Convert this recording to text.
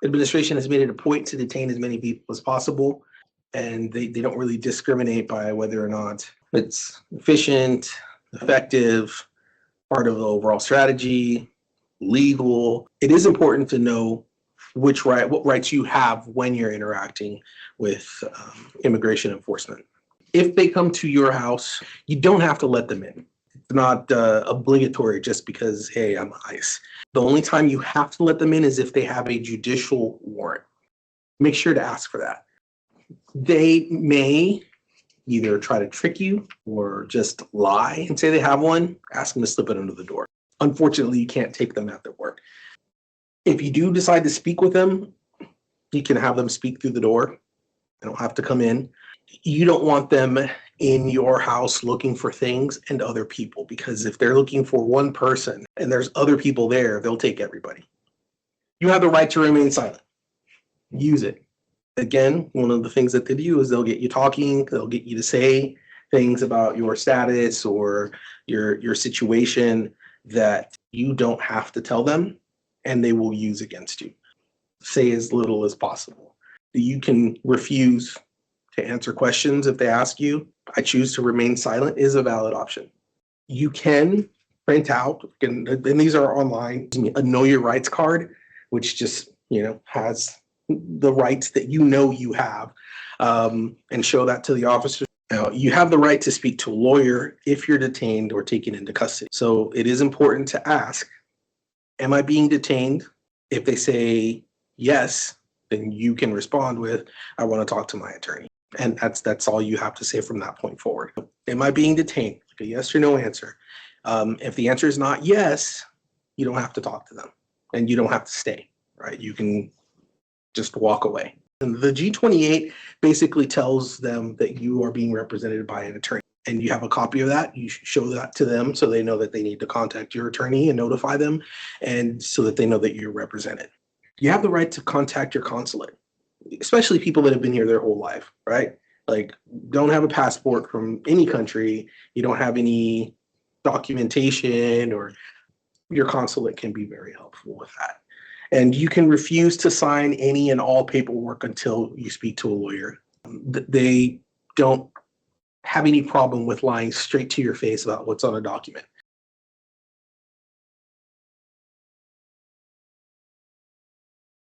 Administration has made it a point to detain as many people as possible, and they don't really discriminate by whether or not it's efficient, effective, part of the overall strategy, legal. It is important to know what rights you have when you're interacting with immigration enforcement. If they come to your house, you don't have to let them in. It's not obligatory just because, hey, I'm ICE. The only time you have to let them in is if they have a judicial warrant. Make sure to ask for that. They may either try to trick you or just lie and say they have one. Ask them to slip it under the door. Unfortunately, you can't take them at their word. If you do decide to speak with them, you can have them speak through the door. They don't have to come in. You don't want them in your house looking for things and other people, because if they're looking for one person and there's other people there, they'll take everybody. You have the right to remain silent. Use it. Again, one of the things that they do is they'll get you talking, they'll get you to say things about your status or your situation that you don't have to tell them, and they will use against you. Say as little as possible. You can refuse to answer questions if they ask you. I choose to remain silent is a valid option. You can print out, and these are online, a know your rights card, which just has the rights that you have, and show that to the officer. Now, you have the right to speak to a lawyer if you're detained or taken into custody. So it is important to ask, am I being detained? If they say yes, then you can respond with, I want to talk to my attorney. And that's all you have to say from that point forward. Am I being detained? Like a yes or no answer. If the answer is not yes, you don't have to talk to them and you don't have to stay, right? You can just walk away. And the G28 basically tells them that you are being represented by an attorney, and you have a copy of that. You show that to them so they know that they need to contact your attorney and notify them, and so that they know that you're represented. You have the right to contact your consulate, especially people that have been here their whole life, right? Like, don't have a passport from any country, you don't have any documentation, or your consulate can be very helpful with that. And you can refuse to sign any and all paperwork until you speak to a lawyer. They don't have any problem with lying straight to your face about what's on a document.